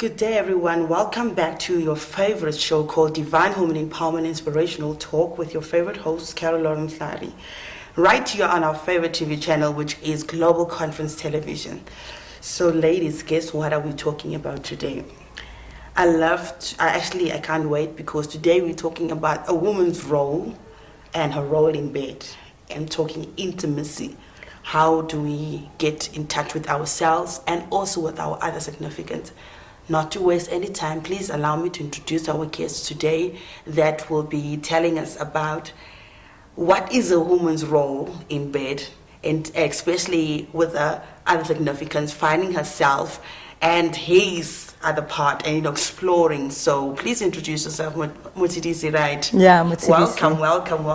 Good day, everyone. Welcome back to your favorite show called Divine Women Empowerment Inspirational Talk with your favorite host, Carol Lawrence. Right here on our favorite TV channel, which is Global Conference Television. So, ladies, guess what are we talking about today? I can't wait because today we're talking about a woman's role and her role in bed. I'm talking intimacy. How do we get in touch with ourselves and also with our other significant? Not to waste any time, please allow me to introduce our guest today that will be telling us about what is a woman's role in bed, and especially with the other significance, finding herself and his other part and exploring. So please introduce yourself, Motshidisi, right? Yeah, Motshidisi. Welcome.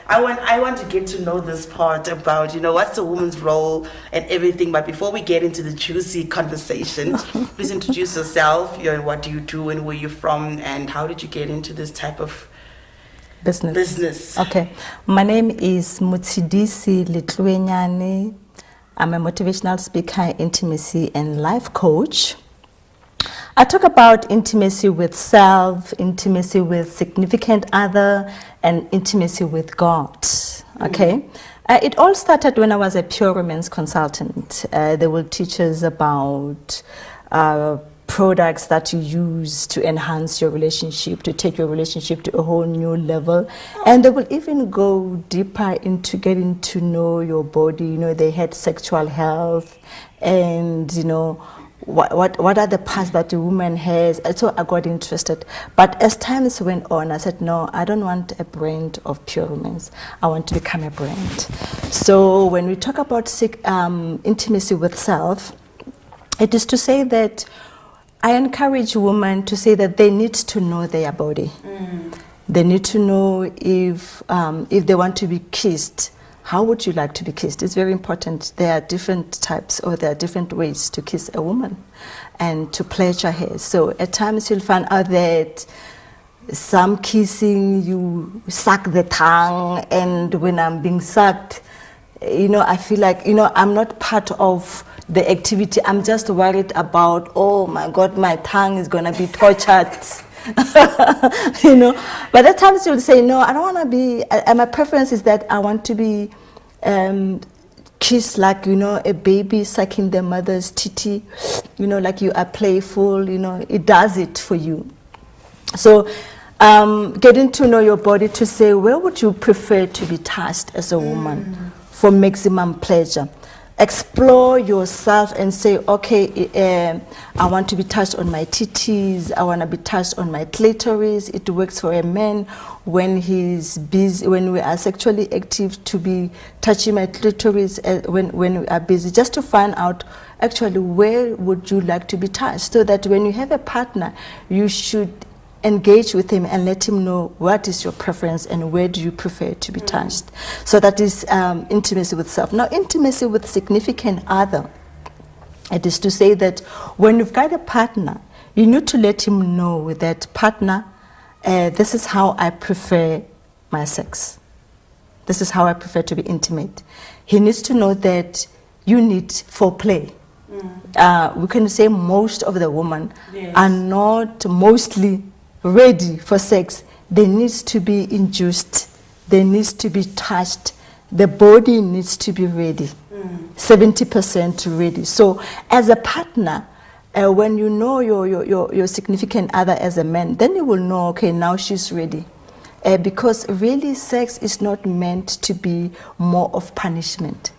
I want to get to know this part about, what's a woman's role and everything. But before we get into the juicy conversation, please introduce yourself. What do you do and where you're from and how did you get into this type of business? Okay. My name is Motshidisi Letloenyane. I'm a motivational speaker, intimacy and life coach. I talk about intimacy with self, intimacy with significant other, and intimacy with God. Okay? It all started when I was a pure romance consultant. They will teach us about products that you use to enhance your relationship, to take your relationship to a whole new level. And they will even go deeper into getting to know your body. They had sexual health and, what are the parts that the woman has. So I got interested. But as times went on, I said, no, I don't want a brand of pure romance. I want to become a brand. So when we talk about intimacy with self, it is to say that I encourage women to say that they need to know their body. They need to know if they want to be kissed, how would you like to be kissed? It's very important. There are different types or there are different ways to kiss a woman and to pleasure her. So at times you'll find out that some kissing, you suck the tongue, and when I'm being sucked, I feel like, I'm not part of the activity. I'm just worried about, oh my God, my tongue is going to be tortured. But at times you'll say, no, I don't want to be, my preference is that I want to be kissed like, a baby sucking their mother's titty, like you are playful, it does it for you. So getting to know your body to say, where would you prefer to be touched as a woman for maximum pleasure? Explore yourself and say, okay, I want to be touched on my titties, I want to be touched on my clitoris. It works for a man when he's busy, when we are sexually active, to be touching my clitoris when we are busy, just to find out actually where would you like to be touched, so that when you have a partner, you should engage with him and let him know what is your preference and where do you prefer to be touched. So that is intimacy with self. Now, intimacy with significant other, it is to say that when you've got a partner, you need to let him know that, partner, this is how I prefer my sex. This is how I prefer to be intimate. He needs to know that you need foreplay. We can say most of the women are not mostly ready for sex. They need to be induced. They need to be touched. The body needs to be ready. 70% ready. So as a partner, when you know your significant other as a man, then you will know, okay, now she's ready. Because really sex is not meant to be more of punishment.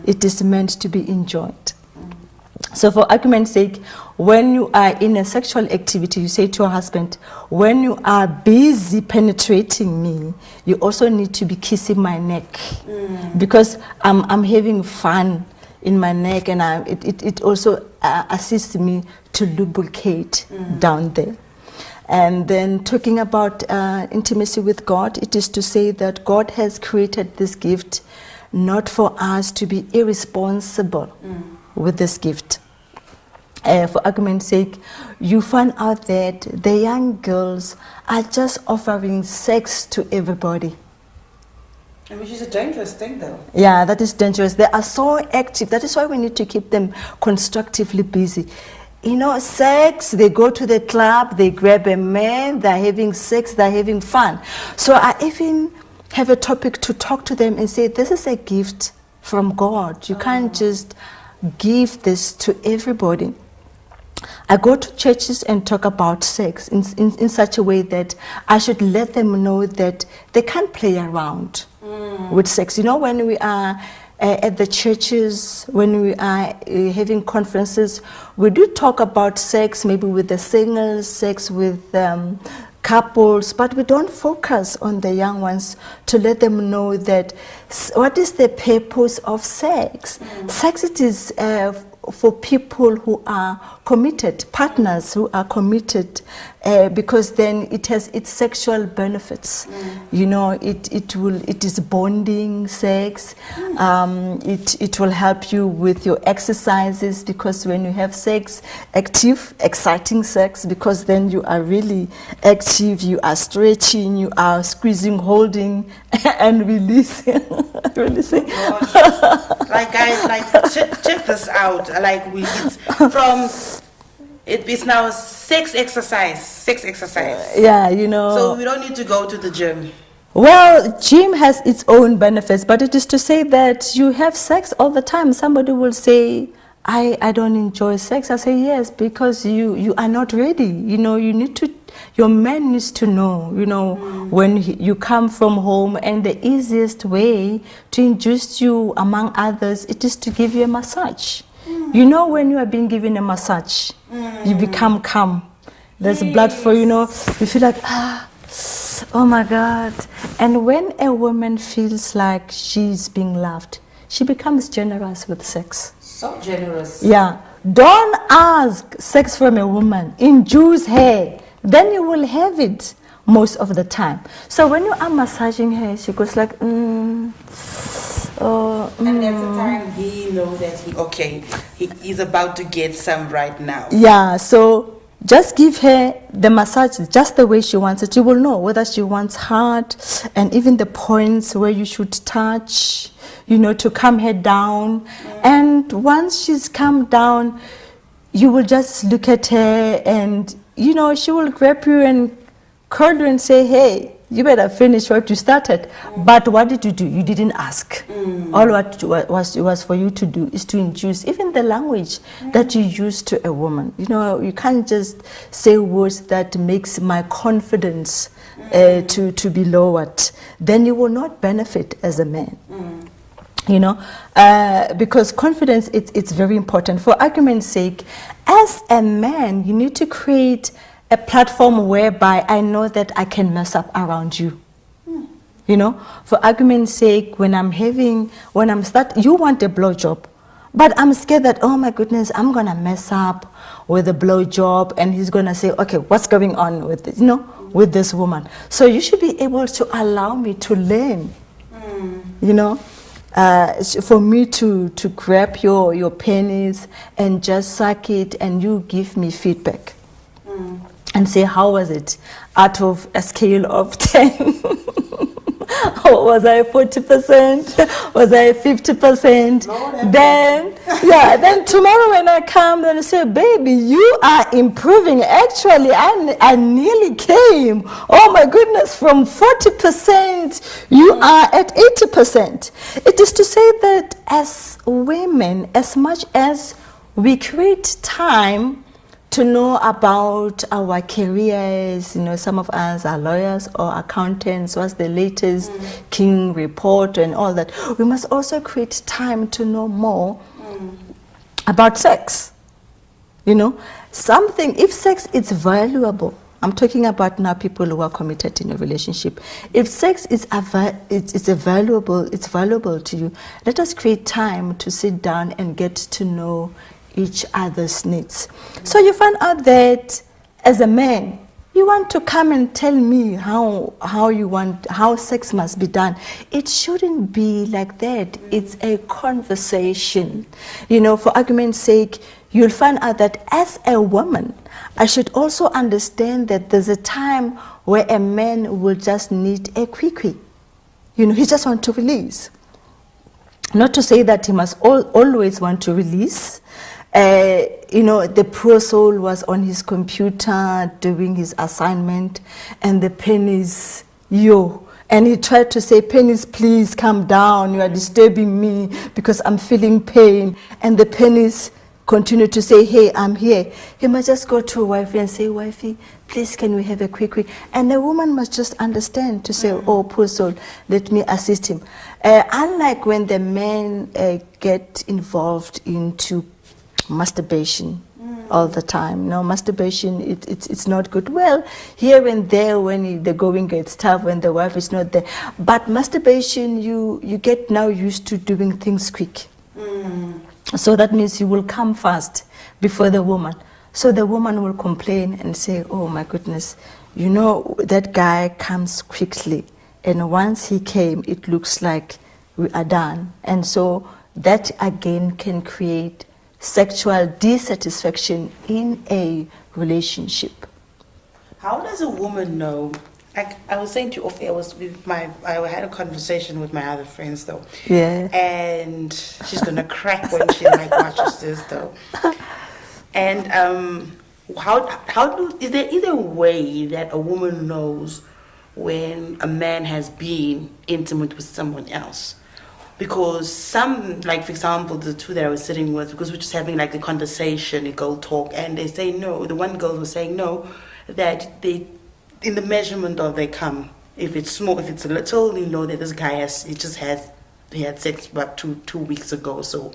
It is meant to be enjoyed. So for argument's sake, when you are in a sexual activity, you say to your husband, when you are busy penetrating me, you also need to be kissing my neck. Because I'm having fun in my neck, and it also assists me to lubricate down there. And then talking about intimacy with God, it is to say that God has created this gift not for us to be irresponsible with this gift. For argument's sake, you find out that the young girls are just offering sex to everybody. Which is a dangerous thing, though. Yeah, that is dangerous. They are so active. That is why we need to keep them constructively busy. sex, they go to the club, they grab a man, they're having sex, they're having fun. So I even have a topic to talk to them and say, this is a gift from God. You can't just give this to everybody. I go to churches and talk about sex in such a way that I should let them know that they can't play around with sex. When we are at the churches, when we are having conferences, we do talk about sex, maybe with the singles, sex with couples, but we don't focus on the young ones to let them know that what is the purpose of sex. Sex, it is for people who are committed, partners who are committed, because then it has its sexual benefits. It is bonding sex. It will help you with your exercises, because when you have sex, active, exciting sex, because then you are really active, you are stretching, you are squeezing, holding, and releasing. Releasing. Like guys, check this out. It's now sex exercise. Yeah, So we don't need to go to the gym. Well, gym has its own benefits, but it is to say that you have sex all the time. Somebody will say, I don't enjoy sex. I say, yes, because you are not ready. You need to, your man needs to know, when you come from home, and the easiest way to induce you among others, it is to give you a massage. When you are being given a massage, you become calm. There's blood flow, you feel like, oh my God. And when a woman feels like she's being loved, she becomes generous with sex. So generous. Yeah. Don't ask sex from a woman. Induce her. Then you will have it most of the time. So when you are massaging her, she goes like, And every time he knows that he's about to get some right now. Yeah, so just give her the massage just the way she wants it. You will know whether she wants hard, and even the points where you should touch, to calm her down. And once she's calmed down, you will just look at her, and she will grab you and curl you and say, hey, you better finish what you started. But what did you do? You didn't ask. All what was for you to do is to induce even the language that you use to a woman. You can't just say words that makes my confidence to be lowered. Then you will not benefit as a man. Because confidence, it's very important. For argument's sake, as a man, you need to create a platform whereby I know that I can mess up around you. For argument's sake, when you want a blowjob, but I'm scared that, oh my goodness, I'm gonna mess up with a blowjob, and he's gonna say, okay, what's going on with this, with this woman? So you should be able to allow me to learn, for me to grab your penis and just suck it, and you give me feedback. And say, how was it? Out of a scale of 10. Was I 40%? Was I 50%? Then tomorrow when I come, then I say, baby, you are improving. Actually, I nearly came. Oh my goodness, from 40%, you are at 80%. It is to say that as women, as much as we create time to know about our careers, some of us are lawyers or accountants, what's the latest King report and all that. We must also create time to know more about sex. If sex is valuable, I'm talking about now people who are committed in a relationship. If sex is valuable to you, let us create time to sit down and get to know each other's needs. So you find out that as a man, you want to come and tell me how sex must be done. It shouldn't be like that. It's a conversation. For argument's sake, you'll find out that as a woman, I should also understand that there's a time where a man will just need a quickie. He just wants to release. Not to say that he must always want to release, You know, the poor soul was on his computer doing his assignment, and the pennies, and he tried to say, pennies, please come down, you are disturbing me because I'm feeling pain. And the pennies continue to say, hey, I'm here. He must just go to a wifey and say, wifey, please can we have a quick. And the woman must just understand to say, oh, poor soul, let me assist him. Unlike when the men get involved into masturbation all the time. No, masturbation, it's not good. Well, here and there when the going gets tough, when the wife is not there. But masturbation, you get now used to doing things quick. So that means you will come fast before the woman. So the woman will complain and say, oh my goodness, you know, that guy comes quickly. And once he came, it looks like we are done. And so that again can create sexual dissatisfaction in a relationship. How does a woman know? I was saying to you off air, I had a conversation with my other friends though. Yeah. And she's gonna crack when she watches this though. And is there either way that a woman knows when a man has been intimate with someone else? Because some, like for example, the two that I was sitting with, because we're just having like the conversation, a girl talk, and they say no. The one girl was saying no, that they, in the measurement of their cum, if it's small, if it's a little, you know that this guy he had sex about two weeks ago. So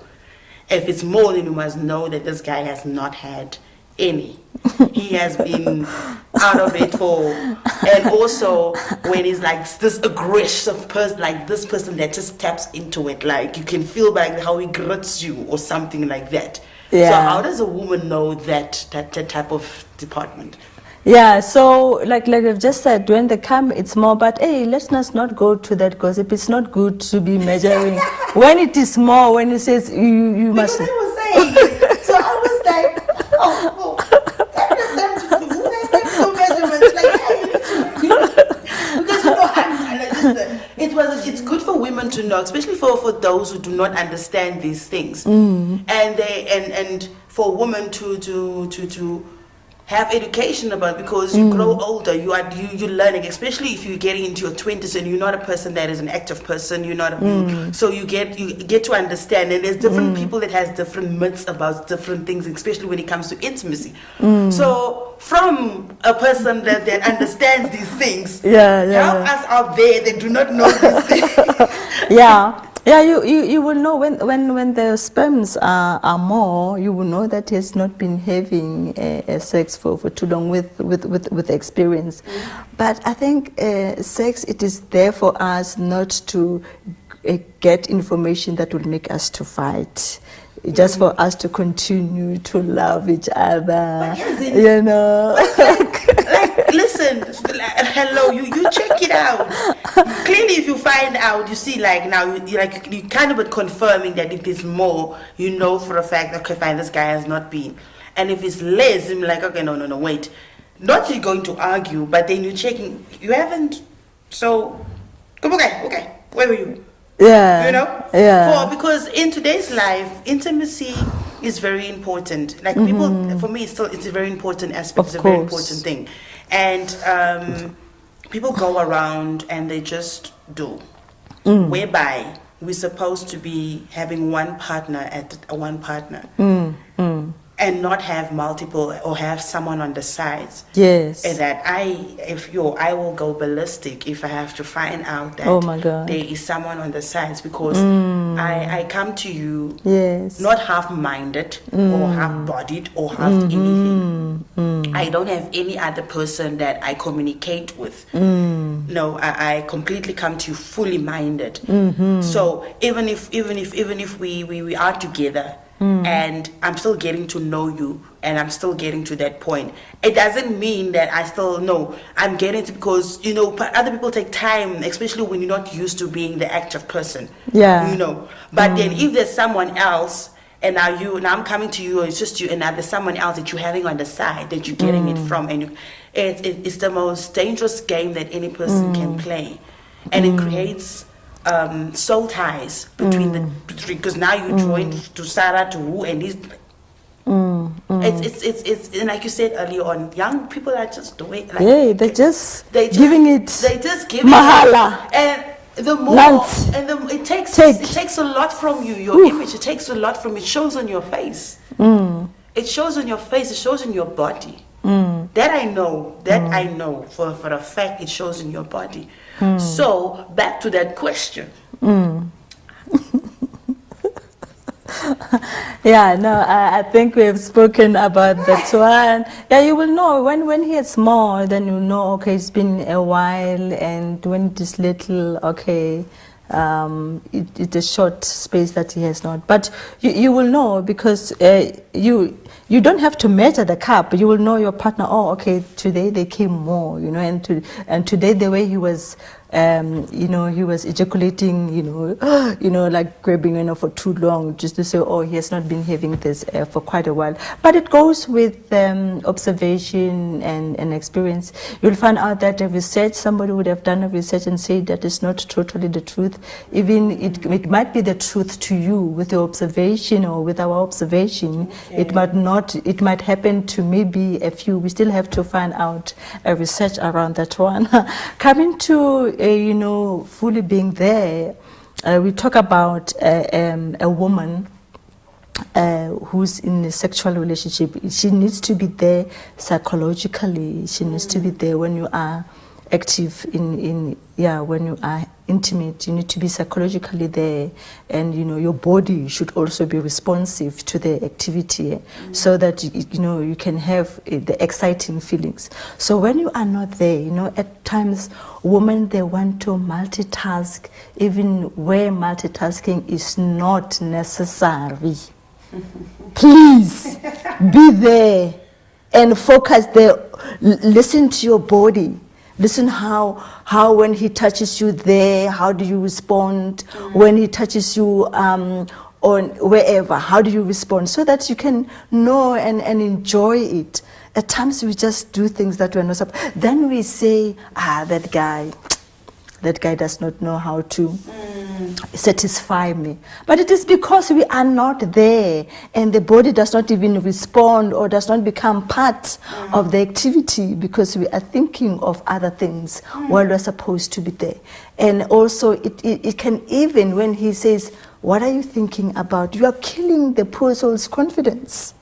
if it's more, then you must know that this guy has not had any. He has been out of it and also when he's like this aggressive person, like this person that just taps into it, like you can feel like how he grits you or something like that. Yeah. So how does a woman know that type of department? Yeah, so like I've just said, when they come, it's more, but hey, let's not go to that gossip. It's not good to be measuring. When it is more, when it says you must. Because I was saying, so I was like, oh, that is them to do. Who has that no measurements? Like, yeah, you need to. Because you know, it's good for women to know, especially for those who do not understand these things, and for women to have education about, because you grow older, you're learning, especially if you're getting into your 20s and you're not a person that is an active person, you're not so you get to understand, and there's different people that has different myths about different things, especially when it comes to intimacy. So from a person that understands these things, help us out there that do not know these things. Yeah, you will know when the sperms are more, you will know that he has not been having sex for too long with experience. But I think sex, it is there for us not to get information that will make us to fight. Just for us to continue to love each other, you know. Like, listen, hello, you check it out. Clearly, if you find out, you see, like now, you kind of confirming that if there's more, you know for a fact, okay, fine, this guy has not been. And if it's less, I'm like, okay, no, wait. Not you're going to argue, but then you're checking, you haven't, so, okay, where were you? Yeah. You know? Because in today's life, intimacy is very important. Like people, for me, it's a very important aspect. It's a very important thing. And people go around and they just do. Whereby we're supposed to be having one partner and not have multiple or have someone on the sides. Yes. And that I will go ballistic if I have to find out that there is someone on the sides, because I come to you not half-minded or half-bodied or half anything. I don't have any other person that I communicate with. No, I completely come to you fully minded. So even if we are together, and I'm still getting to know you, and I'm still getting to that point, it doesn't mean that I still know I'm getting to, because you know other people take time, especially when you're not used to being the active person. You know, but then if there's someone else, and now I'm coming to you, or it's just you, and now there's someone else that you're having on the side that you're getting it from, and it's the most dangerous game that any person can play, and it creates soul ties between because now you joined to Sarah, to who, and these, It's and like you said earlier on, young people are just doing. Like, Yeah, they're just giving it. They just give mahala. it, and the more Lance. and it takes a lot from you. Your image, it takes a lot from. It shows on your face. It shows on your face. It shows in your body. That I know. That I know for a fact. It shows in your body. So back to that question. Yeah, no, I think we have spoken about that one. Yeah, you will know when he is small, then you know, okay, it's been a while, and when it is little, okay, it's a short space that he has not. But you will know, because you don't have to measure the cup. You will know your partner. Oh, okay, today they came more, you know, and today the way he was. You know, he was ejaculating, you know, like grabbing, you know, for too long, just to say, oh, he has not been having this for quite a while. But it goes with observation and experience. You'll find out that a research, somebody would have done a research and said that it's not totally the truth. Even it might be the truth to you with your observation or with our observation. Okay. It might happen to maybe a few. We still have to find out a research around that one. Coming to you know, fully being there, we talk about a woman who's in a sexual relationship. She needs to be there psychologically. She needs to be there when you are active when you are intimate. You need to be psychologically there, and you know, your body should also be responsive to the activity, so that you know, you can have the exciting feelings. So when you are not there, you know, at times women, they want to multitask, even where multitasking is not necessary. Please be there and focus there. Listen to your body. Listen how when he touches you there, how do you respond? When he touches you on wherever, how do you respond? So that you can know and enjoy it. At times we just do things that we're not supposed. Then we say, that guy does not know how to satisfy me. But it is because we are not there, and the body does not even respond or does not become part of the activity, because we are thinking of other things while we're supposed to be there. And also it can, even when he says, what are you thinking about? You are killing the poor soul's confidence.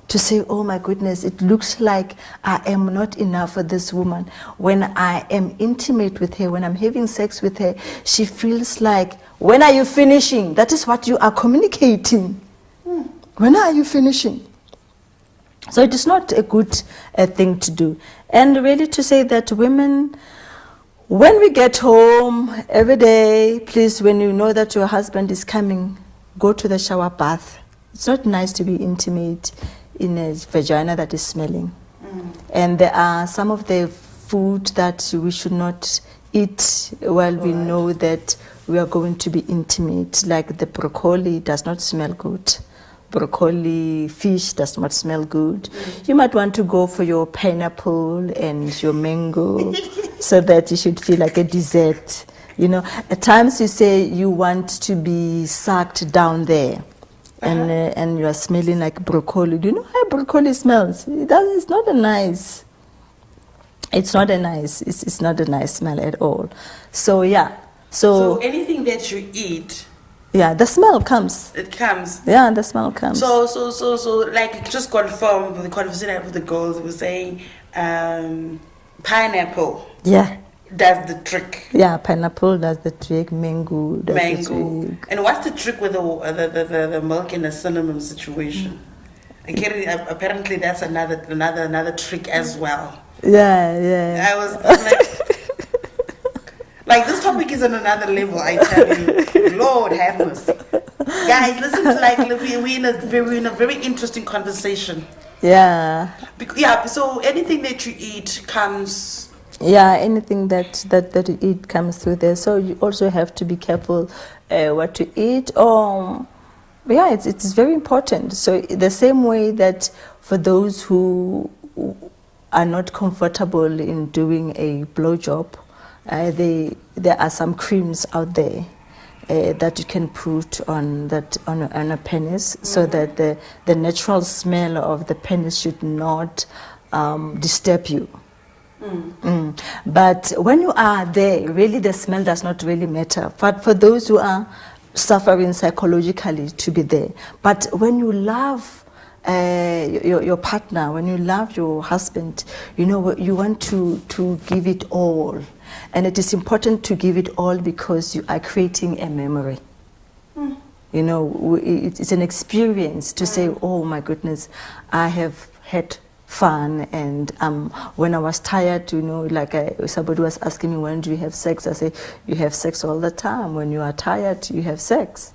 To say, oh my goodness, it looks like I am not enough for this woman. When I am intimate with her, when I'm having sex with her, she feels like, when are you finishing? That is what you are communicating. When are you finishing? So it is not a good thing to do. And really to say that women, when we get home every day, please, when you know that your husband is coming, go to the shower bath. It's not nice to be intimate in a vagina that is smelling. And there are some of the food that we should not eat while we know that we are going to be intimate, like the broccoli does not smell good. Broccoli, fish does not smell good. You might want to go for your pineapple and your mango so that you should feel like a dessert. You know, at times you say you want to be sucked down there. And you are smelling like broccoli. Do you know how broccoli smells? It's not a nice. It's not a nice smell at all. So yeah. So anything that you eat. Yeah, the smell comes. It comes. Yeah, the smell comes. So like, just confirm with the conversation with the girls, we were saying pineapple. Yeah. Does the trick. Yeah, pineapple does the trick, mango does the trick. And what's the trick with the milk and the cinnamon situation? Apparently that's another trick as well. Yeah. I was like this topic is on another level, I tell you. Lord have mercy. Guys, listen to we're in a very interesting conversation. Yeah. So anything that you eat comes. Yeah, anything that you eat comes through there. So you also have to be careful what to eat. Yeah, it's very important. So the same way that for those who are not comfortable in doing a blowjob, there are some creams out there. that you can put on a penis, so that the natural smell of the penis should not disturb you. But when you are there, really the smell does not really matter. But for those who are suffering psychologically, to be there. But when you love your partner, when you love your husband, you know, you want to give it all. And it is important to give it all because you are creating a memory. You know, it's an experience to say, oh my goodness, I have had fun, and when I was tired, you know, like somebody was asking me, when do you have sex? I say, you have sex all the time. When you are tired, you have sex.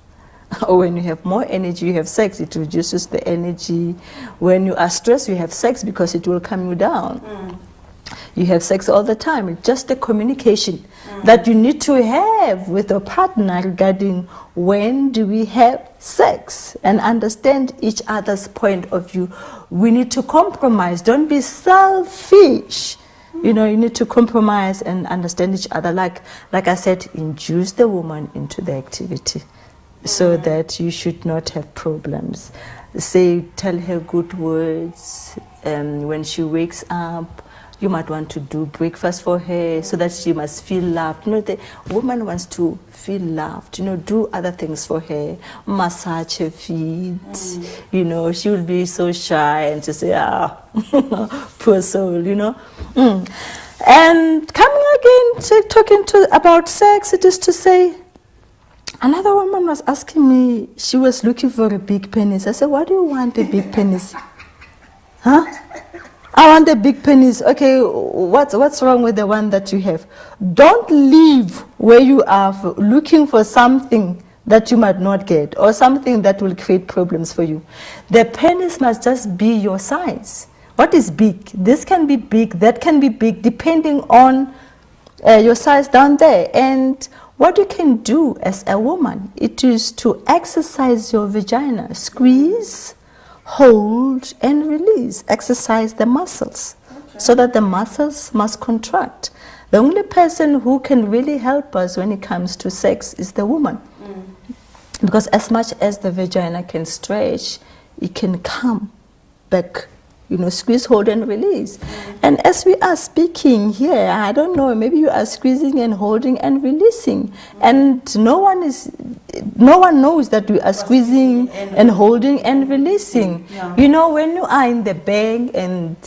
Or when you have more energy, you have sex. It reduces the energy. When you are stressed, you have sex because it will calm you down. You have sex all the time. It's just the communication that you need to have with your partner regarding when do we have sex, and understand each other's point of view. We need to compromise. Don't be selfish. You know, you need to compromise and understand each other. Like I said, induce the woman into the activity so that you should not have problems. Tell her good words. When she wakes up, you might want to do breakfast for her so that she must feel loved. You know, the woman wants to feel loved. You know, do other things for her. Massage her feet. You know, she will be so shy and just say, poor soul, you know. And coming again, talking about sex, it is to say, another woman was asking me, she was looking for a big penis. I said, why do you want a big penis? Huh? I want a big penis. Okay, what's wrong with the one that you have? Don't leave where you are looking for something that you might not get, or something that will create problems for you. The penis must just be your size. What is big? This can be big, that can be big, depending on your size down there. And what you can do as a woman, it is to exercise your vagina. Squeeze, hold, and release. Exercise the muscles, so that the muscles must contract. The only person who can really help us when it comes to sex is the woman. Because as much as the vagina can stretch, it can come back. You know, squeeze, hold, and release. And as we are speaking here, I don't know, maybe you are squeezing and holding and releasing. And no one knows that we are squeezing and holding and releasing. You know, when you are in the bank and,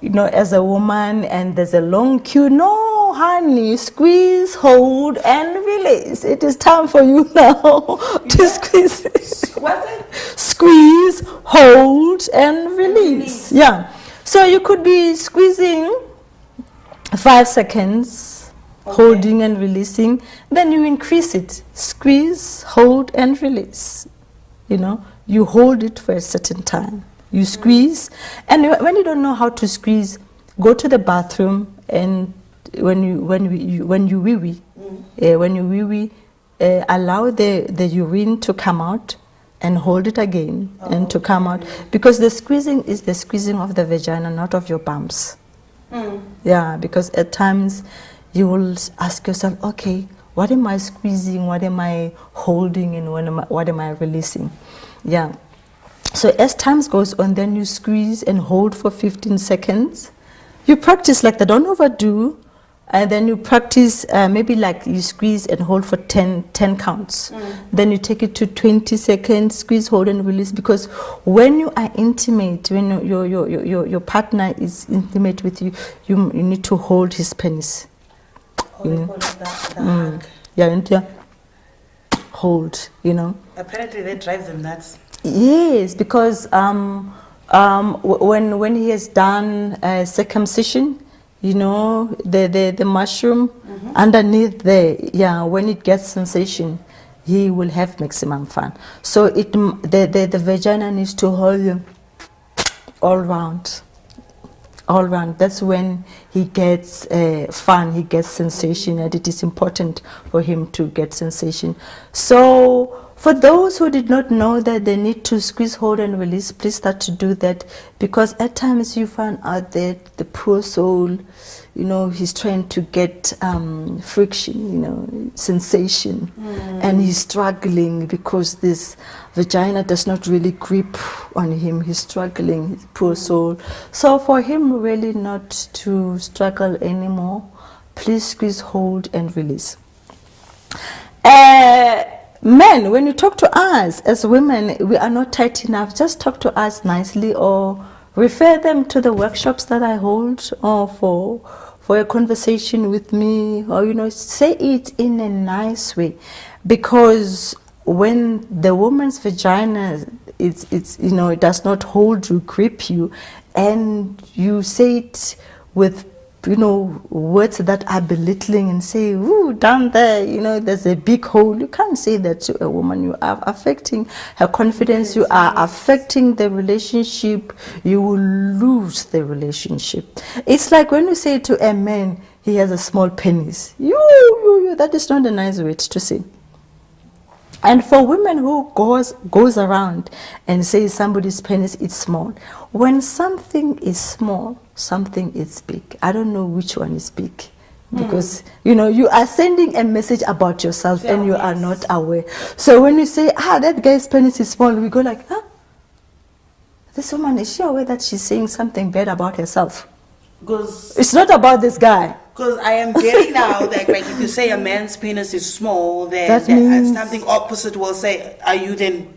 you know, as a woman and there's a long queue, no, honey, squeeze, hold, and release. It is time for you now to squeeze. What's it? Squeeze, hold, and release. Yeah. So you could be squeezing 5 seconds, holding and releasing. Then you increase it. Squeeze, hold, and release. You know, you hold it for a certain time. You squeeze. And when you don't know how to squeeze, go to the bathroom, and when you wee-wee, allow the urine to come out, and hold it again and to come out, because the squeezing is the squeezing of the vagina, not of your bumps. Yeah, because at times you will ask yourself, okay, what am I squeezing, what am I holding, and what am I releasing? Yeah. So as time goes on, then you squeeze and hold for 15 seconds. You practice like that, don't overdo. And then you practice, maybe like you squeeze and hold for 10 counts. Then you take it to 20 seconds, squeeze, hold, and release. Because when you are intimate, when your partner is intimate with you, you need to hold his penis. Yeah, you need to hold, you know. Apparently that drives them nuts. Yes, because when he has done circumcision, you know, the mushroom underneath there, yeah, when it gets sensation, he will have maximum fun. So the vagina needs to hold you all round. That's when he gets fun, he gets sensation, and it is important for him to get sensation. So for those who did not know that they need to squeeze, hold and release, please start to do that, because at times you find out that the poor soul, you know, he's trying to get friction, you know, sensation, and he's struggling because this vagina does not really grip on him. He's struggling, his poor soul. So for him really not to struggle anymore, please squeeze, hold and release. Men, when you talk to us as women, we are not tight enough. Just talk to us nicely, or refer them to the workshops that I hold, or for a conversation with me, or, you know, say it in a nice way, because when the woman's vagina, it's you know, it does not hold you, grip you, and you say it with, you know, words that are belittling and say, ooh, down there, you know, there's a big hole. You can't say that to a woman. You are affecting her confidence. You are affecting the relationship. You will lose the relationship. It's like when you say to a man, he has a small penis. You, that is not a nice word to say. And for women who goes around and says somebody's penis is small, when something is small, something is big. I don't know which one is big, because you know, you are sending a message about yourself and you are not aware. So when you say, that guy's penis is small, we go like, this woman, is she aware that she's saying something bad about herself? Because it's not about this guy. Because I am getting now that, like, if you say a man's penis is small, then that means something opposite will say, are you then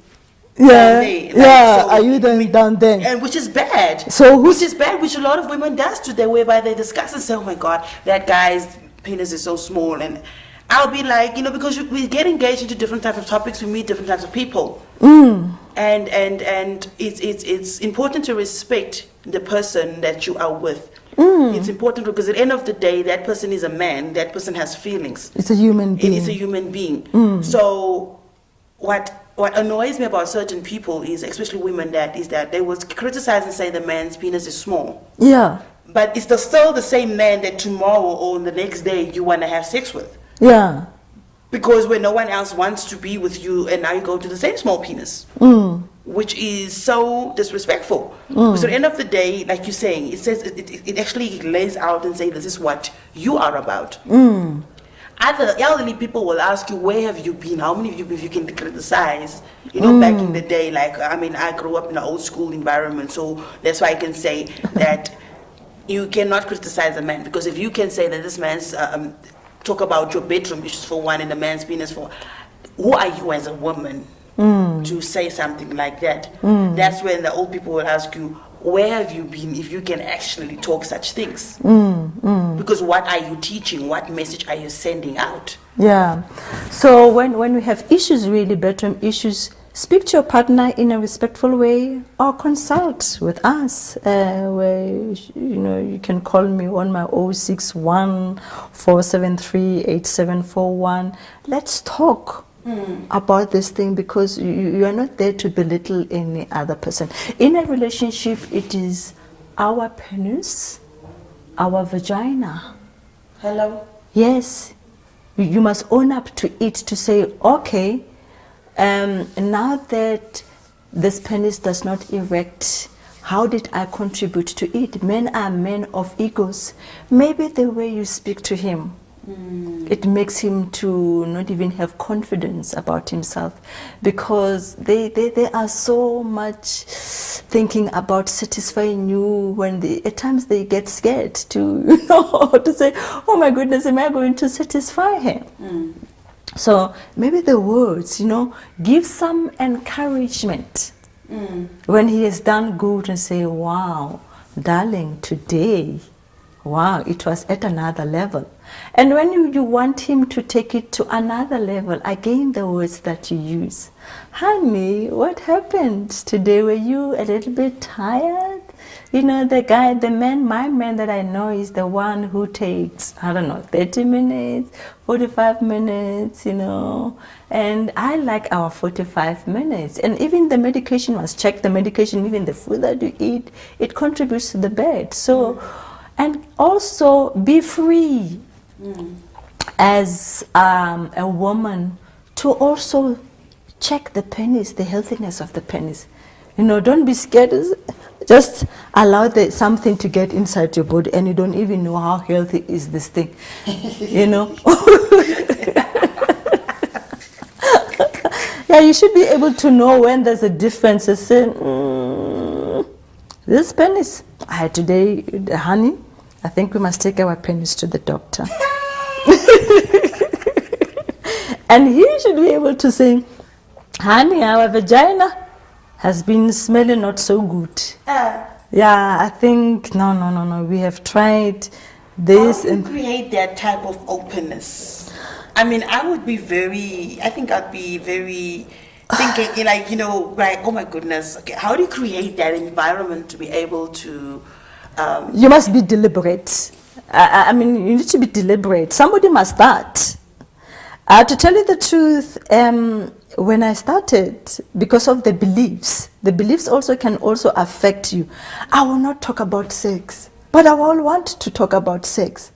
down there? Like, so are you then down there? And which is bad. So which is bad, which a lot of women does today, whereby they discuss and say, oh my God, that guy's penis is so small. And I'll be like, you know, because we get engaged into different types of topics, we meet different types of people. And it's important to respect the person that you are with. It's important because at the end of the day, that person is a man, that person has feelings. It's a human being. It is a human being. So what annoys me about certain people is, especially women, that they will criticize and say the man's penis is small. Yeah. But it's still the same man that tomorrow or the next day you want to have sex with. Yeah. Because when no one else wants to be with you, and now you go to the same small penis. Which is so disrespectful. So at the end of the day, like you're saying, it says it actually lays out and say this is what you are about. Other elderly people will ask you, where have you been? How many of you, if you can criticize? You know, back in the day, like, I mean, I grew up in an old school environment, so that's why I can say that you cannot criticize a man, because if you can say that this man's talk about your bedroom issues for one and the man's penis for, who are you as a woman to say something like that? That's when the old people will ask you, where have you been, if you can actually talk such things? Because what are you teaching? What message are you sending out? Yeah. So when we have issues, really bedroom issues, speak to your partner in a respectful way, or consult with us. Where you can call me on my 061 473 8741. Let's talk about this thing, because you are not there to belittle any other person. In a relationship, it is our penis, our vagina. Hello? Yes. You must own up to it, to say, okay, now that this penis does not erect, how did I contribute to it? Men are men of egos. Maybe the way you speak to him, it makes him to not even have confidence about himself, because they are so much thinking about satisfying you, when at times they get scared to, to say, oh my goodness, am I going to satisfy him? So maybe the words, give some encouragement when he has done good, and say, wow, darling, today, wow, it was at another level. And when you want him to take it to another level, again, the words that you use. Honey, what happened today? Were you a little bit tired? My man that I know is the one who takes, 30 minutes, 45 minutes, and I like our 45 minutes. And even the medication, must check the medication, even the food that you eat, it contributes to the bed. So, and also be free as a woman to also check the pennies, the healthiness of the pennies. You know, don't be scared. Just allow something to get inside your body, and you don't even know how healthy is this thing. You know. Yeah, you should be able to know when there's a difference. You say, this pennies. I had today, honey, I think we must take our pennies to the doctor. And he should be able to say, honey, our vagina has been smelling not so good. Yeah, I think, no, we have tried this. How do you create that type of openness? I mean, I think I'd be very thinking, like, you know, like, oh my goodness, okay, how do you create that environment to be able to... You must be deliberate. I mean, you need to be deliberate. Somebody must start. To tell you the truth, when I started, because of the beliefs also can also affect you. I will not talk about sex, but I will want to talk about sex.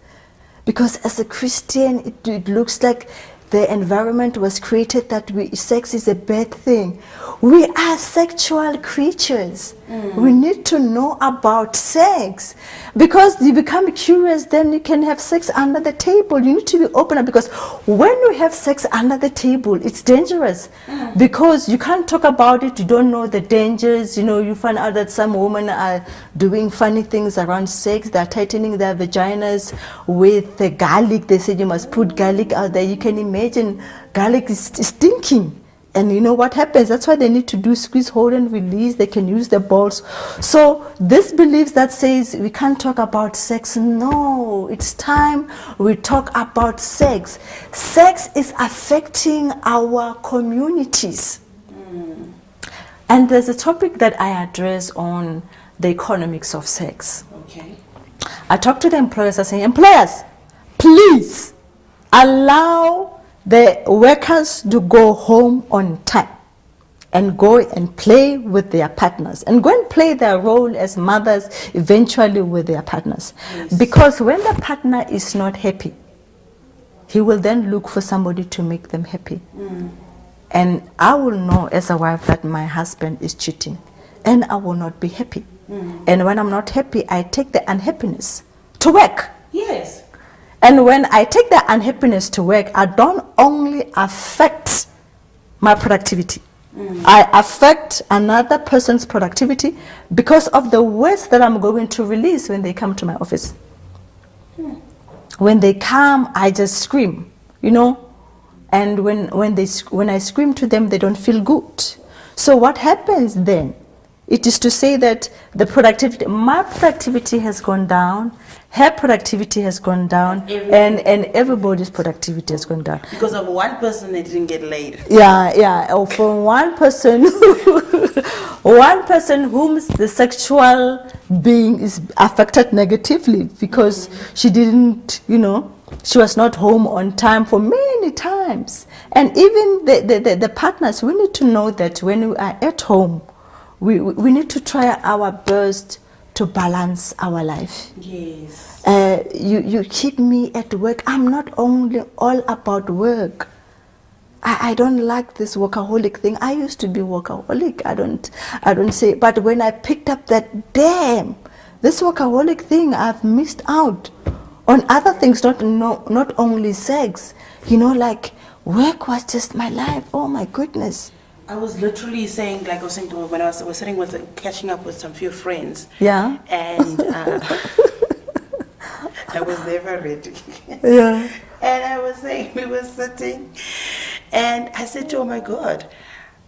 Because as a Christian, it looks like the environment was created that sex is a bad thing. We are sexual creatures. We need to know about sex. Because you become curious, then you can have sex under the table. You need to be open, because when you have sex under the table, it's dangerous. Because you can't talk about it, you don't know the dangers. You know, you find out that some women are doing funny things around sex. They're tightening their vaginas with the garlic. They say you must put garlic out there. You can imagine garlic is stinking. And you know what happens? That's why they need to do squeeze, hold, and release. They can use the balls. So this belief that says we can't talk about sex. No, it's time we talk about sex. Sex is affecting our communities. And there's a topic that I address on the economics of sex. Okay. I talk to the employers. I say, employers, please allow the workers to go home on time and go and play with their partners and go and play their role as mothers eventually with their partners. Yes. Because when the partner is not happy, he will then look for somebody to make them happy. And I will know as a wife that my husband is cheating, and I will not be happy. And when I'm not happy, I take the unhappiness to work. Yes. And when I take that unhappiness to work, I don't only affect my productivity. I affect another person's productivity because of the words that I'm going to release when they come to my office. When they come, I just scream, you know. And when I scream to them, they don't feel good. So what happens then? It is to say that my productivity has gone down, her productivity has gone down, and everybody's productivity has gone down. Because of one person they didn't get laid. Yeah. Or from one person, whom the sexual being is affected negatively because she didn't, you know, she was not home on time for many times. And even the partners, we need to know that when we are at home, we need to try our best to balance our life. Yes. You keep me at work. I'm not only all about work. I don't like this workaholic thing. I used to be workaholic. I don't say, but when I picked up that, damn, this workaholic thing, I've missed out on other things, not only sex. You know, like work was just my life. Oh my goodness. I was literally saying, like I was saying to her when I was sitting catching up with some few friends. Yeah. And I was never ready. Yeah. And I was saying, we were sitting, and I said to her, oh my God,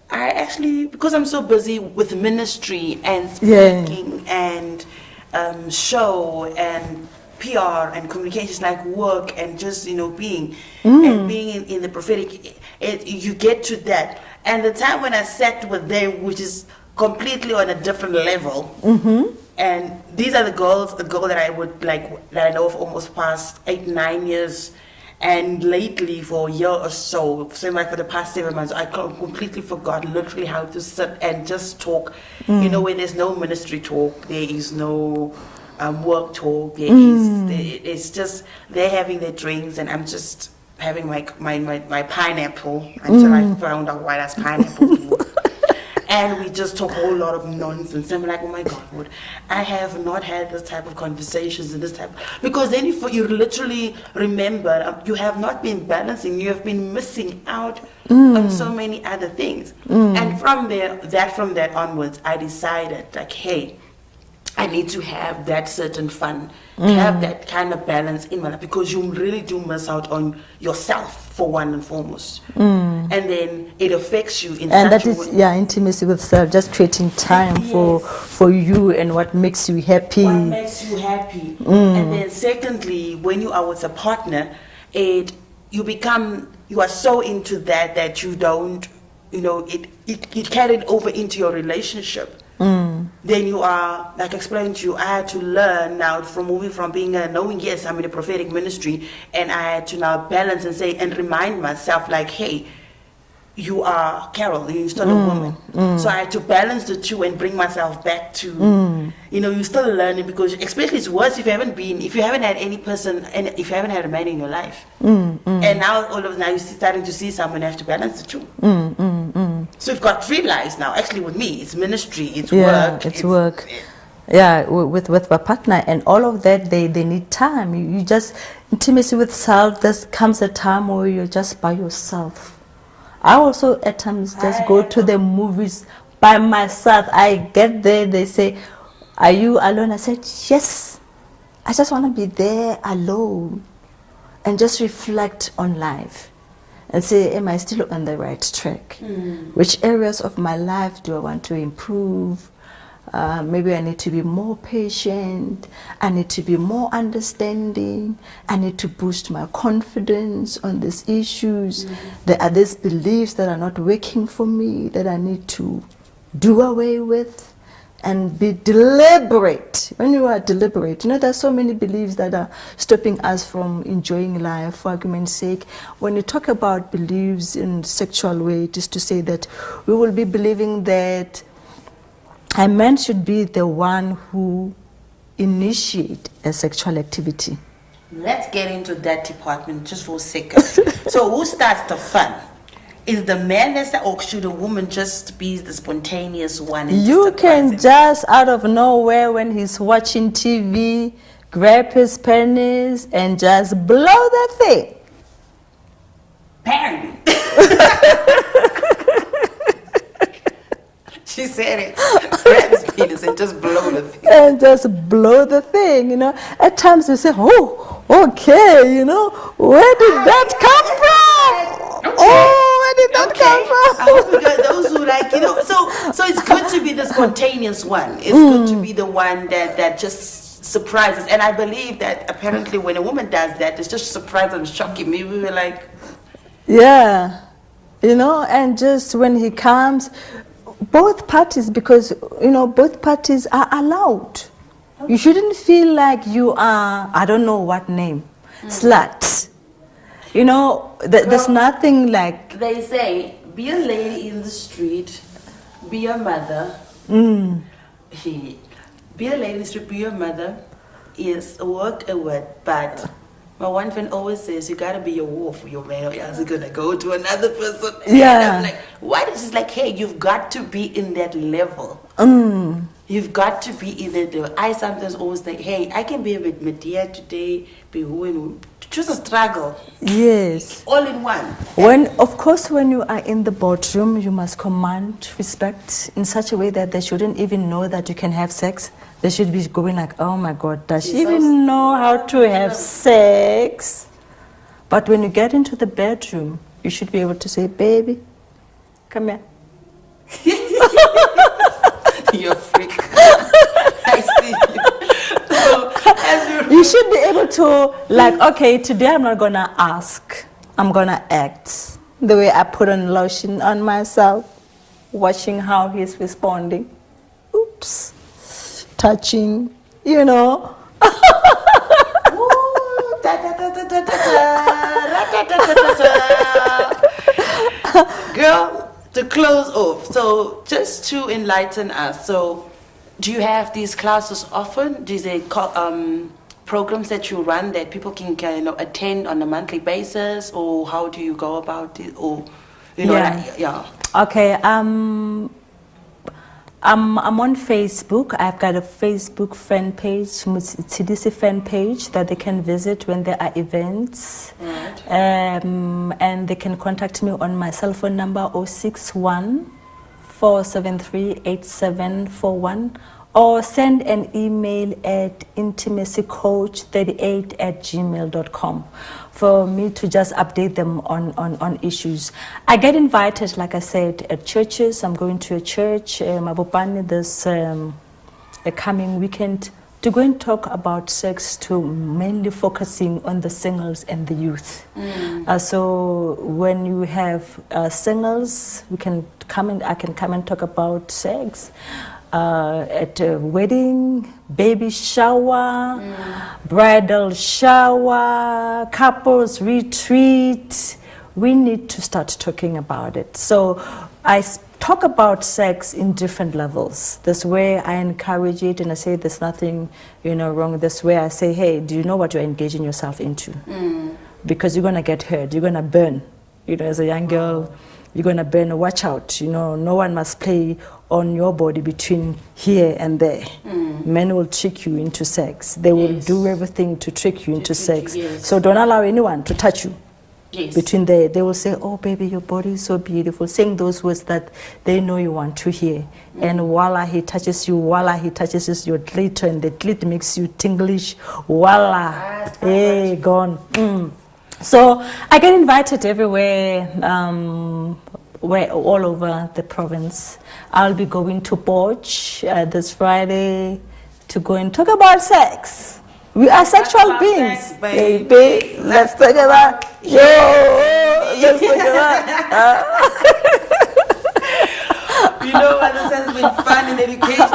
I actually, because I'm so busy with ministry and speaking and show and PR and communications, like work and just, you know, being and being in the prophetic, you get to that. And the time when I sat with them, which is completely on a different level, and these are the girl that I would like, that I know of almost past 8-9 years, and lately for a year or so, like for the past 7 months, I completely forgot literally how to sit and just talk. You know, where there's no ministry talk, there is no work talk, it's just they're having their drinks, and I'm just having my pineapple until I found out why that's pineapple. And we just talk a whole lot of nonsense. I'm like, oh my God, I have not had this type of conversations and this type. Because then you literally remember, you have not been balancing, you have been missing out on so many other things. And from that onwards, I decided, like, hey, I need to have that certain fun, have that kind of balance in my life, because you really do miss out on yourself for one and foremost. And then it affects you in and such that a is way. Intimacy with self, just creating time for you and what makes you happy. What makes you happy. And then secondly, when you are with a partner, you are so into that you don't, it carried over into your relationship. Then you are, like I explained to you, I had to learn now from moving from being knowing, yes, I'm in a prophetic ministry, and I had to now balance and say and remind myself, like, hey, you are Carol, you're still a woman. So I had to balance the two and bring myself back to, you're still learning, because especially it's worse if you haven't had any person, and if you haven't had a man in your life. And now all of a sudden you're starting to see someone have to balance the two. So you've got 3 lives now. Actually with me, it's ministry, it's work. It's work. With a partner, and all of that, they need time. You just, intimacy with self, there comes a time where you're just by yourself. I also at times just go to the movies by myself. I get there, they say, are you alone? I said, yes. I just want to be there alone and just reflect on life and say, am I still on the right track? Which areas of my life do I want to improve? Maybe I need to be more patient. I need to be more understanding. I need to boost my confidence on these issues. There are these beliefs that are not working for me that I need to do away with, and be deliberate. When you are deliberate, there's so many beliefs that are stopping us from enjoying life. For argument's sake, when you talk about beliefs in sexual way, it is to say that we will be believing that a man should be the one who initiate a sexual activity. Let's get into that department just for a second. So who starts the fun? Is the man or should a woman just be the spontaneous one? And You can just out of nowhere, when he's watching TV, grab his penis and just blow that thing. Bang! She said it. Grab his penis and just blow the thing. And just blow the thing, At times you say, oh, okay, where did that come from? Okay. Oh, where did that come from? I hope we got those who so it's good to be the spontaneous one. It's good to be the one that just surprises. And I believe that apparently when a woman does that, it's just surprising and shocking. Maybe we were like... Yeah, and just when he comes, both parties, because, both parties are allowed. Okay. You shouldn't feel like you are, I don't know what name, slut. There's nothing like... They say, be a lady in the street, be a mother. Be a lady in the street, be a mother, is a word, but... My one friend always says, you gotta be a wolf for your man, or else you're gonna go to another person. Yeah. And I'm like, what? It's like, hey, you've got to be in that level. You've got to be in that level. I sometimes always think, hey, I can be with Medea today, be who and who. Choose a struggle. Yes. All in one. Of course, when you are in the boardroom, you must command respect in such a way that they shouldn't even know that you can have sex. They should be going like, oh my God, does she even know how to have sex? But when you get into the bedroom, you should be able to say, baby, come here. You're a freak. I see you. So, you should be able to, like, okay, today I'm not going to ask. I'm going to act. The way I put on lotion on myself, watching how he's responding. Oops. Touching, Ooh, Girl, to close off, so just to enlighten us, so do you have these classes often? Do they programs that you run that people can attend on a monthly basis, or how do you go about it, or Okay. I'm on Facebook. I've got a Facebook fan page, Motshidisi fan page, that they can visit when there are events. Right. And they can contact me on my cell phone number 061 473 8741, or send an email at intimacycoach38@gmail.com for me to just update them on issues. I get invited, like I said, at churches. I'm going to a church, Mabopane, this a coming weekend, to go and talk about sex, to mainly focusing on the singles and the youth. So when you have singles, I can come and talk about sex. At a wedding, baby shower, bridal shower, couples retreat, we need to start talking about it. So I talk about sex in different levels. This way I encourage it, and I say there's nothing wrong. This way I say, hey, do you know what you're engaging yourself into? Because you're going to get hurt, you're going to burn. As a young girl, you're going to burn. Watch out. No one must play on your body between here and there. Men will trick you into sex. They will do everything to trick you into sex. So don't allow anyone to touch you. Between there, they will say, oh baby, your body is so beautiful, saying those words that they know you want to hear. And voila, he touches you, voila, he touches your clit, and the clit makes you tinglish, voila, hey, gone. So I get invited everywhere, all over the province. I'll be going to Porch this Friday to go and talk about sex. We are sexual beings, sex, baby. Let's talk about let's talk about. What this has been fun in education.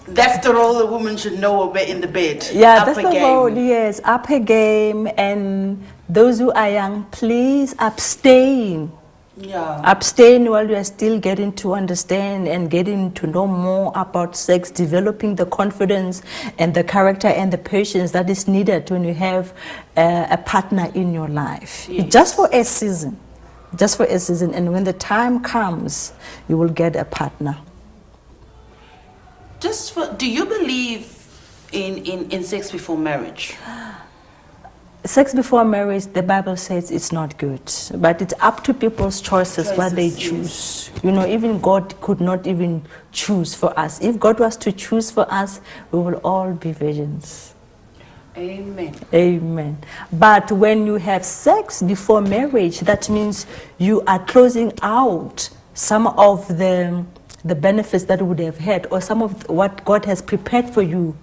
That's the role a woman should know in the bed. Yeah, that's the role, yes. Upper game. And those who are young, please abstain. Yeah. Abstain while you are still getting to understand and getting to know more about sex, developing the confidence and the character and the patience that is needed when you have a partner in your life. Yes. Just for a season. Just for a season. And when the time comes, you will get a partner. Do you believe in sex before marriage? Sex before marriage, the Bible says it's not good, but it's up to people's choices what they choose. Even God could not even choose for us. If God was to choose for us, we will all be virgins. Amen. Amen. But when you have sex before marriage, that means you are closing out some of the benefits that you would have had, or some of what God has prepared for you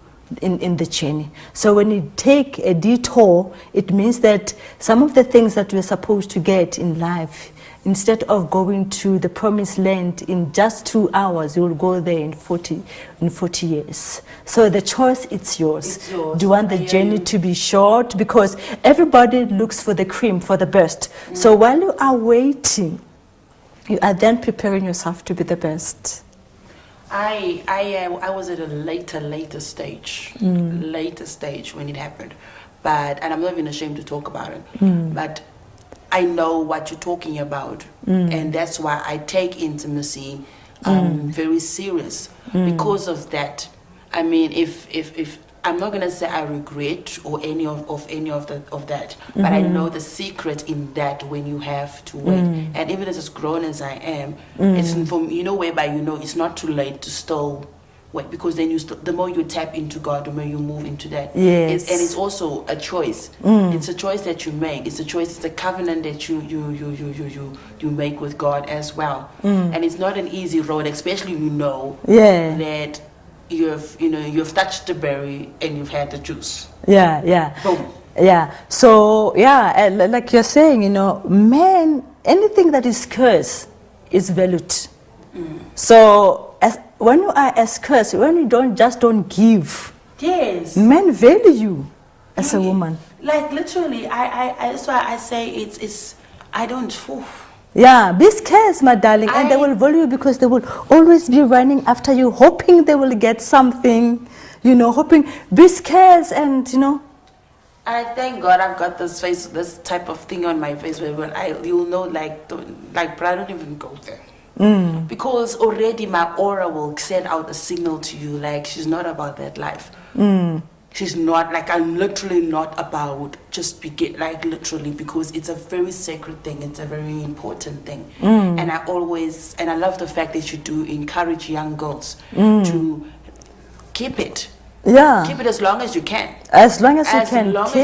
in the journey. So when you take a detour, it means that some of the things that we're supposed to get in life, instead of going to the promised land in just 2 hours, you will go there in 40 years. So the choice, it's yours. It's yours. Do you want the journey to be short? Because everybody looks for the cream, for the best. So while you are waiting, you are then preparing yourself to be the best. I was at a later stage when it happened, and I'm not even ashamed to talk about it. But I know what you're talking about, and that's why I take intimacy very serious because of that. I mean, if I'm not gonna say I regret or any of that, but I know the secret in that when you have to wait. And even as grown as I am, it's for me, whereby it's not too late to still wait, because then the more you tap into God, the more you move into that. Yes. And it's also a choice. It's a choice that you make. It's a choice. It's a covenant that you make with God as well. And it's not an easy road, especially that you've touched the berry and you've had the juice. Yeah. Boom. Yeah. So like you're saying, man, anything that is cursed is valued. So when you are as cursed, when you don't give, yes, men value you as a woman. Like literally, I that's why I say it's I don't. Yeah, be scarce, my darling, and they will value you because they will always be running after you, hoping they will get something, you know, hoping, be scarce, and, you know. I thank God I've got this face, this type of thing on my face where when you'll know, like, but I don't even go there. Because already my aura will send out a signal to you, like, she's not about that life. She's not, like, I'm literally not about just like, literally, because it's a very sacred thing. It's a very important thing. And I love the fact that you do encourage young girls to keep it. Yeah. Keep it as long as you can. As long as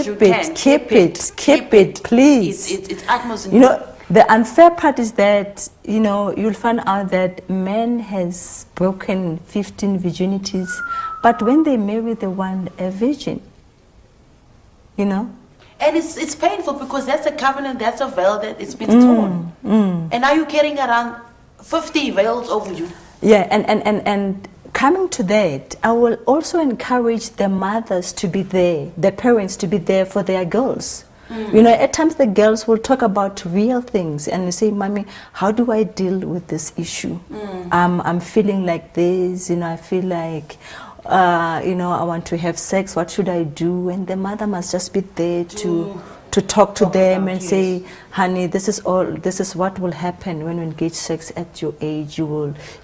you can. Keep it, please. It's utmost important. You know, the unfair part is that, you know, you'll find out that man has broken 15 virginities, but when they marry, they want a virgin. You know? And it's painful because that's a covenant, that's a veil that it's been torn. And now you're carrying around 50 veils over you. Yeah, and coming to that, I will also encourage the mothers to be there, the parents to be there for their girls. You know, at times the girls will talk about real things and say, Mommy, how do I deal with this issue? I'm feeling like this, you know, I feel like, you know, I want to have sex, what should I do? And the mother must just be there to talk to them and say, honey, this is what will happen when you engage sex at your age.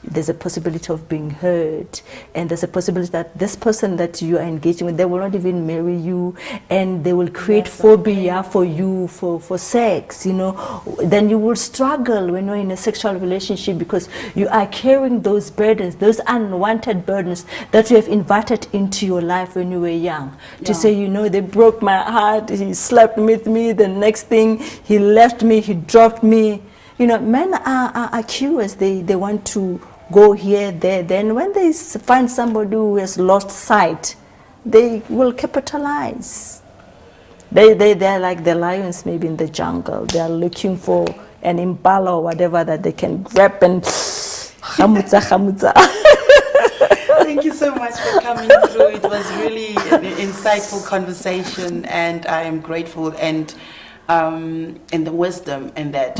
There's a possibility of being hurt, and there's a possibility that this person that you are engaging with, they will not even marry you, and they will create phobia for you for sex, you know. Then you will struggle when you're in a sexual relationship because you are carrying those burdens, those unwanted burdens that you have invited into your life when you were young. To say, you know, they broke my heart, he slept with me, the next thing he left me, he dropped me. You know, men are curious. They want to go here, there. Then when they find somebody who has lost sight, they will capitalize. They're like the lions maybe in the jungle. They are looking for an impala or whatever that they can grab and chamutza. Thank you so much for coming through. It was really an insightful conversation, and I am grateful and the wisdom in that.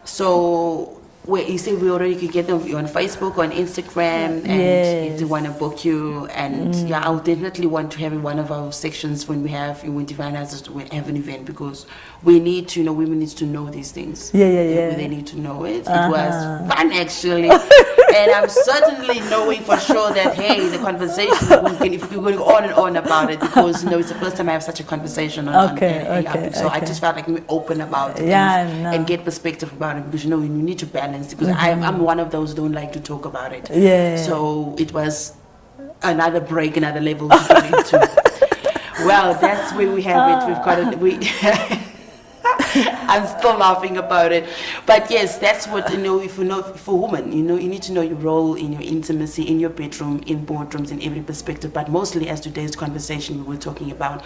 So, you say we already can get them on Facebook, on Instagram, and if they want to book you, and I'll definitely want to have in one of our sections when Divine has have an event, because we need to know, women need to know these things. They need to know it. It was fun actually. And I'm certainly knowing for sure that, hey, the conversation, if we're going on and on about it, because, you know, it's the first time I have such a conversation I just felt like we open about it and get perspective about it, because, you know, you need to balance, because I'm one of those who don't like to talk about it. So it was another break, another level to go into. Well, that's where we have it. We've got it. I'm still laughing about it, but yes, that's what, you know. If you know, for women, you know, you need to know your role in your intimacy, in your bedroom, in boardrooms, in every perspective. But mostly, as today's conversation, we were talking about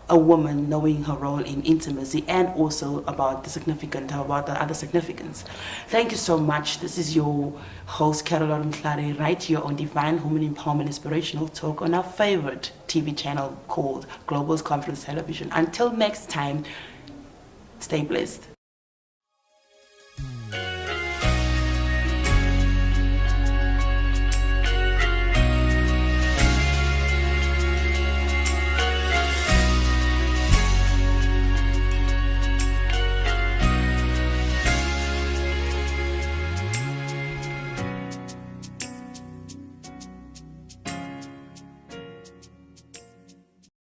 a woman knowing her role in intimacy, and also about about the other significance. Thank you so much. This is your host, Carol Mhlari, right here on Divine Women Empowerment Inspirational Talk on our favorite TV channel called Global's Conference Television. Until next time, stay blessed.